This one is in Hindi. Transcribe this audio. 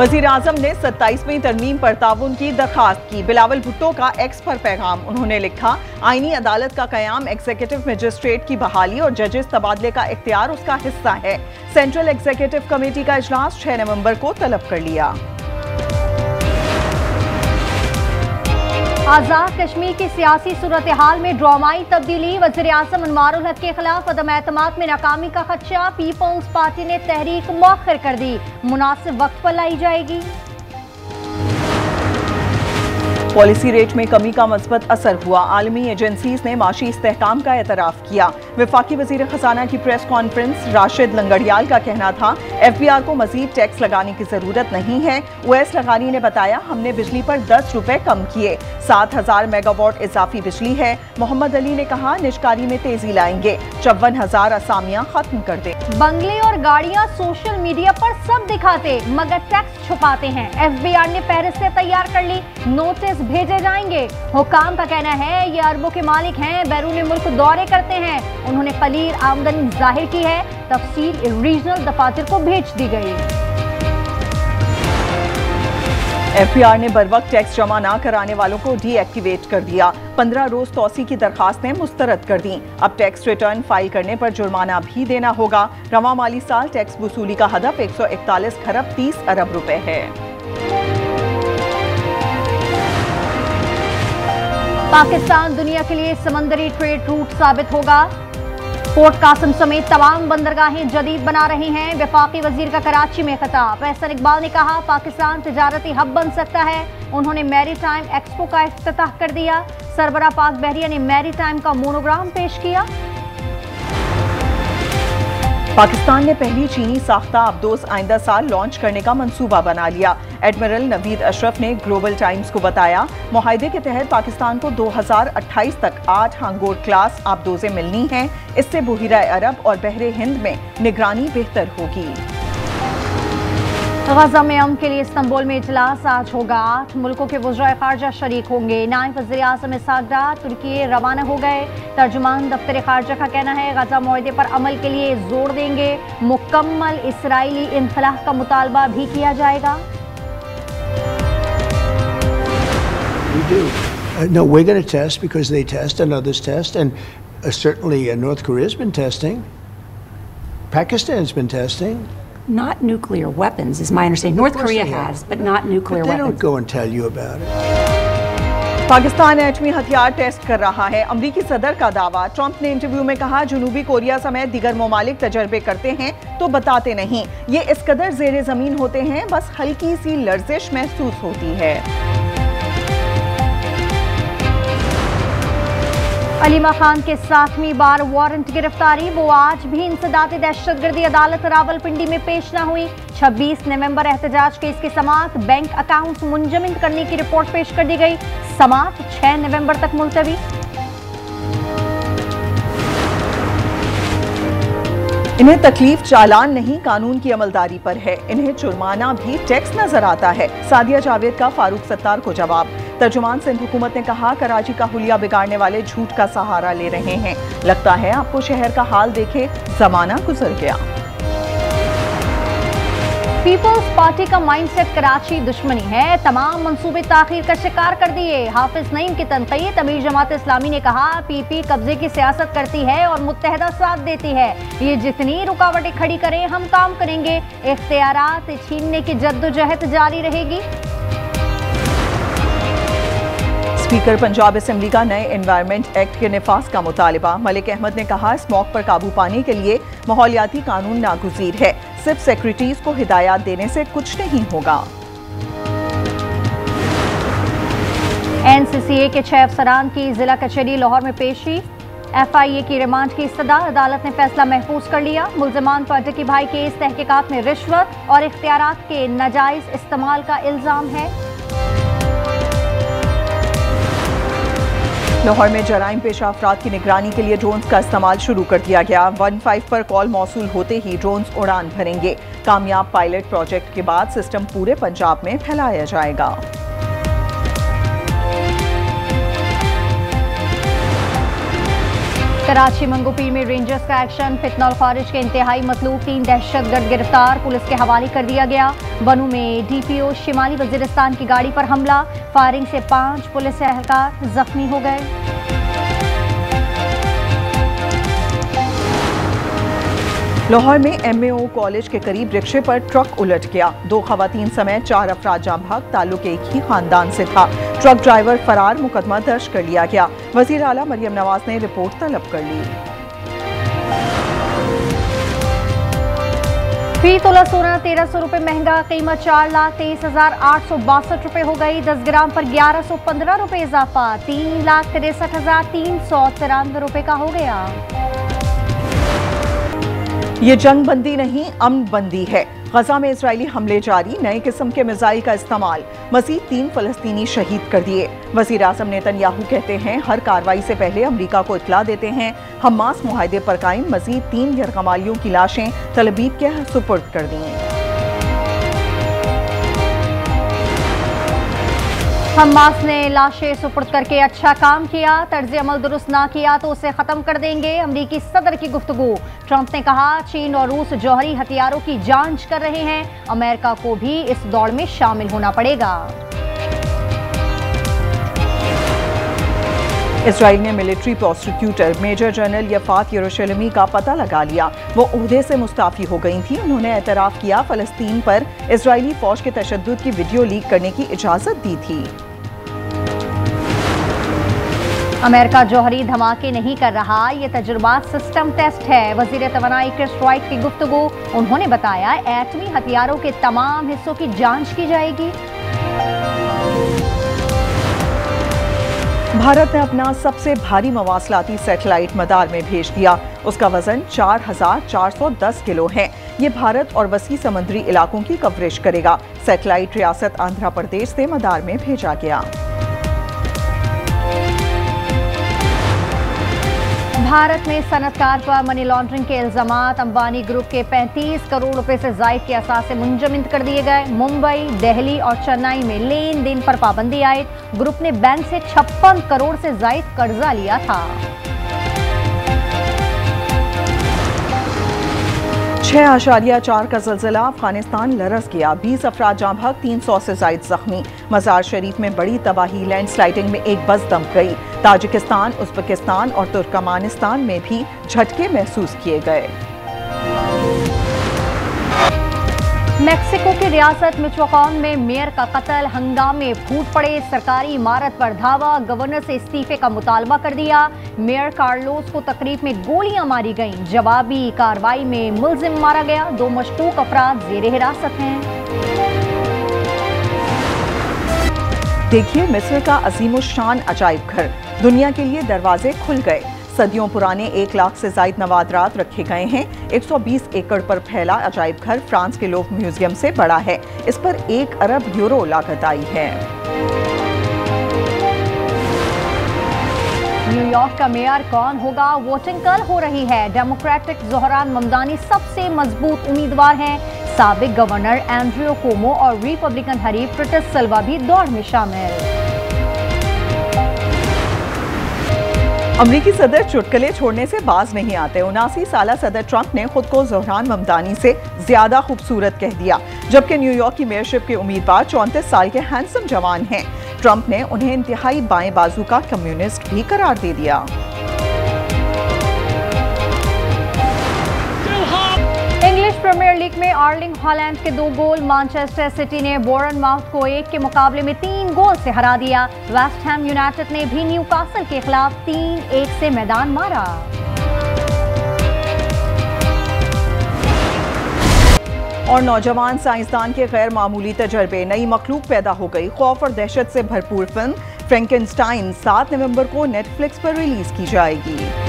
वजीर आजम ने 27वीं तरमीम पर ताउन की दरखास्त की। बिलावल भुट्टो का एक्स पर पैगाम। उन्होंने लिखा, आईनी अदालत का कयाम एग्जीक्यूटिव मजिस्ट्रेट की बहाली और जजेस तबादले का इख्तियार उसका हिस्सा है। सेंट्रल एग्जीक्यूटिव कमेटी का इजलास 6 नवंबर को तलब कर लिया। आजाद कश्मीर की सियासी सूरत हाल में ड्रामाई तब्दीली। वज़ीर आज़म अनवारुल हक के खिलाफ अदम एतमाद में नाकामी का खदशा। पीपल्स पार्टी ने तहरीक मौखर कर दी, मुनासिब वक्त पर लाई जाएगी। पॉलिसी रेट में कमी का मस्बत असर हुआ। आलमी एजेंसीज ने माशी इस्तेहकाम का एतराफ़ किया। वफाकी वज़ीर ख़जाना की प्रेस कॉन्फ्रेंस। राशिद लंगड़ियाल का कहना था, FBR को मजीद टैक्स लगाने की जरूरत नहीं है। ओवैस लगानी ने बताया, हमने बिजली पर 10 रुपए कम किए। 7000 मेगावाट इजाफी बिजली है। मोहम्मद अली ने कहा, निजकारी में तेजी लाएंगे। 54,000 असामियां खत्म कर दें। बंगले और गाड़ियां सोशल मीडिया पर सब दिखाते मगर टैक्स छुपाते हैं। FBR ने फहरिस्तें तैयार कर ली, नोटिस भेजे जाएंगे। हुकाम का कहना है ये अरबों के मालिक हैं, बैरून मुल्क दौरे करते हैं। उन्होंने कलील आमदनी जाहिर की है। तफसील रीजनल दफातर को भेज दी गई। FBR ने बरवक्त टैक्स जमा न कराने वालों को डीएक्टिवेट कर दिया। 15 रोज तौसी की दरखास्तें मुस्तरद कर दी। अब टैक्स रिटर्न फाइल करने पर जुर्माना भी देना होगा। रवां माली साल टैक्स वसूली का हदफ 141 खरब 30 अरब रुपए है। पाकिस्तान दुनिया के लिए समंदरी ट्रेड रूट साबित होगा। पोर्ट कासिम समेत तमाम बंदरगाहें जदीद बना रही हैं। वफाकी वजीर का कराची में खिताब। एहसन इकबाल ने कहा, पाकिस्तान तिजारती हब बन सकता है। उन्होंने मैरी टाइम एक्सपो का इफ्तिताह कर दिया। सरबरा पाक बहरिया ने मैरी टाइम का मोनोग्राम पेश किया। पाकिस्तान ने पहली चीनी साख्ता अब्दोस आइंदा साल लॉन्च करने का मंसूबा बना लिया। एडमिरल नवीद अशरफ ने ग्लोबल टाइम्स को बताया, मुआहदे के तहत पाकिस्तान को 2028 तक 8 हांगोर क्लास आबदोजें मिलनी हैं। इससे बहिरा अरब और बहरे हिंद में निगरानी बेहतर होगी। गजा में अमन के लिए इस्तांबुल में इजलास आज होगा। 8 मुल्कों के वज़राए ख़ारजा शरीक होंगे। नायब वज़ीर आज़म इसहाक़ डार तुर्की रवाना हो गए। तर्जुमान दफ्तर ख़ारजा का कहना है, गजा मुआहदे पर अमल के लिए जोर देंगे। मुकम्मल इसराइली इन्खलाह का मुतालबा भी किया जाएगा। No, we're going to test because they test and others test, and certainly North Korea's been testing. Pakistan's been testing. Not nuclear weapons, is my understanding. North Korea has, but not nuclear weapons. They don't go and tell you about it. Pakistan एटमी हथियार टेस्ट कर रहा है। अमरीकी सदर का दावा। ट्रंप ने इंटरव्यू में कहा, जनूबी कोरिया समेत दीगर ममालिक तजर्बे करते हैं तो बताते नहीं। ये इस कदर जेर जमीन होते हैं, बस हल्की सी लर्जिश महसूस होती है। अलीमा खान के 7वीं बार वारंट गिरफ्तारी। वो आज भी इंसदाद दहशतगर्दी अदालत रावलपिंडी में पेश न हुई। 26 नवंबर एहतजाज केस की समाअत। बैंक अकाउंट्स मुंजमद करने की रिपोर्ट पेश कर दी गई। समाअत 6 नवंबर तक मुलतवी। इन्हें तकलीफ चालान नहीं, कानून की अमलदारी पर है। इन्हें जुर्माना भी टैक्स नजर आता है। सादिया जावेद का फारूक सत्तार को जवाब। तर्जुमान सिंध हुकूमत ने कहा, कराची का हुलिया बिगाड़ने वाले झूठ का सहारा ले रहे हैं। लगता है आपको शहर का हाल देखे जमाना गुजर गया। पीपल्स पार्टी का माइंडसेट कराची दुश्मनी है। तमाम मंसूबे ताखीर का शिकार कर दिए। हाफिज नईम की तनकीद। अमीर जमात इस्लामी ने कहा, PP कब्जे की सियासत करती है और मुत्तहदा साथ देती है। ये जितनी रुकावटें खड़ी करें हम काम करेंगे। इख्तियारात छीनने की जद्दोजहद जारी रहेगी। स्पीकर पंजाब असेंबली का नए एनवायरनमेंट एक्ट के निफाज का मुतालिबा। मलिक अहमद ने कहा, स्मॉग पर काबू पाने के लिए माहौलियाती कानून नागुज़ीर है। सिर्फ सेक्रेटरीज को हिदायत देने से कुछ नहीं होगा। NCCA के 6 अफसरान की जिला कचहरी लाहौर में पेशी। FIA की रिमांड की इस्तदा। अदालत ने फैसला महफूज कर लिया। मुल्जिमान पर अटकी भाई केस तहकीकात में रिश्वत और इख्तियारात के नाजायज इस्तेमाल का इल्जाम है। लाहौर में जराइम पेशा अफराद की निगरानी के लिए ड्रोन्स का इस्तेमाल शुरू कर दिया गया। 15 पर कॉल मौसूल होते ही ड्रोन्स उड़ान भरेंगे। कामयाब पायलट प्रोजेक्ट के बाद सिस्टम पूरे पंजाब में फैलाया जाएगा। कराची मंगोपीर में रेंजर्स का एक्शन, फितनौल खारिज के इंतहाई मतलूब 3 दहशतगर्द गिरफ्तार, पुलिस के हवाले कर दिया गया। बनू में DPO शिमाली वजीरिस्तान की गाड़ी पर हमला, फायरिंग से 5 पुलिस एहलकार जख्मी हो गए। लाहौर में MAO कॉलेज के करीब रिक्शे पर ट्रक उलट गया, 2 खवातीन समेत 4 अफराद जाँ भाग, ताल्लुक एक ही खानदान से था। ट्रक ड्राइवर फरार, मुकदमा दर्ज कर लिया गया। वजीर आला मरियम नवाज ने रिपोर्ट तलब कर ली। फी तोला सोना 1300 रुपए महंगा, कीमत 4,23,862 रुपए हो गई। 10 ग्राम पर 1115 रुपए इजाफा, 3,63,393 रुपए का हो गया। ये जंग बंदी नहीं, अमन बंदी है। गजा में इजरायली हमले जारी, नए किस्म के मिसाइल का इस्तेमाल, मजीद 3 फलस्तीनी शहीद कर दिए। वजीर आज़म नेतन्याहू कहते हैं हर कार्रवाई से पहले अमरीका को इत्तला देते हैं। हमास मुआहदे पर कायम, मजीद 3 यरगमालियों की लाशें तलबीब के सुपुर्द कर दी। हमास ने लाशें सुपुर्द करके अच्छा काम किया, तर्ज अमल दुरुस्त ना किया तो उसे खत्म कर देंगे। अमरीकी सदर की गुफ्तगू, ट्रंप ने कहा चीन और रूस जौहरी हथियारों की जांच कर रहे हैं, अमेरिका को भी इस दौड़ में शामिल होना पड़ेगा। इसराइल ने मिलिट्री प्रोसिक्यूटर मेजर जनरल यफात यरूशलेमी का पता लगा लिया। वो ओहदे से मुस्ताफी हो गई थी। उन्होंने एतराफ किया फलस्तीन पर इजरायली फौज के तशद्दुद की वीडियो लीक करने की इजाजत दी थी। अमेरिका जौहरी धमाके नहीं कर रहा, ये तजुर्बा सिस्टम टेस्ट है। वजीर तवानाई क्रिस राइट की गुफ्तगू, उन्होंने बताया एटमी हथियारों के तमाम हिस्सों की जांच की जाएगी। भारत ने अपना सबसे भारी मवासलाती सैटेलाइट मदार में भेज दिया। उसका वजन 4,410 किलो है। ये भारत और वसी समुद्री इलाकों की कवरेज करेगा। सैटेलाइट रियासत आंध्र प्रदेश से मदार में भेजा गया। भारत ने सनतकार पर मनी लॉन्ड्रिंग के इल्जामात, अंबानी ग्रुप के 35 करोड़ रुपए से जायद के असासे मुंजमद कर दिए गए। मुंबई, दिल्ली और चेन्नई में लेन देन पर पाबंदी आयद। ग्रुप ने बैंक से 56 करोड़ से जायद कर्जा लिया था। 6.4 का ज़लज़ला, अफगानिस्तान लरज़ गया, 20 अफराद जाँ भाग, 300 से जायद जख्मी। मज़ार शरीफ में बड़ी तबाही, लैंडस्लाइडिंग में एक बस दम गई। ताजिकिस्तान, उज़्बेकिस्तान और तुर्कमानिस्तान में भी झटके महसूस किए गए। मेक्सिको की रियासत मिचोकान में मेयर का कत्ल, हंगामे फूट पड़े, सरकारी इमारत पर धावा, गवर्नर से इस्तीफे का मुतालबा कर दिया। मेयर कार्लोस को तकरीब में गोलियां मारी गईं। जवाबी कार्रवाई में मुलजिम मारा गया। 2 मशकूक अफराद ज़ेरे हिरासत हैं। देखिए मिस्र का अजीमुशान अजायब घर, दुनिया के लिए दरवाजे खुल गए। सदियों पुराने 1 लाख से जायद नवादरात रखे गए हैं। 120 एकड़ पर फैला अजायब घर फ्रांस के लोव म्यूजियम से बड़ा है। इस पर 1 अरब यूरो लागत आई है। न्यूयॉर्क का मेयर कौन होगा? वोटिंग कल हो रही है। डेमोक्रेटिक जोहरान ममदानी सबसे मजबूत उम्मीदवार हैं। साबिक गवर्नर एंड्रियो कोमो और रिपब्लिकन हरीफ क्रिटिस सिल्वा भी दौड़ में शामिल। अमरीकी सदर चुटकुले छोड़ने से बाज नहीं आते। 79 साला सदर ट्रंप ने खुद को जोहरान ममदानी से ज्यादा खूबसूरत कह दिया, जबकि न्यूयॉर्क की मेयरशिप के उम्मीदवार 34 साल के हैंडसम जवान हैं। ट्रंप ने उन्हें इंतहाई बाएं बाजू का कम्युनिस्ट भी करार दे दिया। इंग्लिश प्रीमियर लीग में आर्लिंग हॉलैंड के 2 गोल, मैनचेस्टर सिटी ने बोरनमाउथ को 1 के मुकाबले में 3 गोल से हरा दिया। वेस्ट हैम यूनाइटेड ने भी न्यूकासल के खिलाफ 3-1 से मैदान मारा। और नौजवान साइंसदान के गैर मामूली तजर्बे, नई मखलूक पैदा हो गई। खौफ और दहशत से भरपूर फिल्म फ्रैंकेनस्टाइन 7 नवंबर को नेटफ्लिक्स पर रिलीज की जाएगी।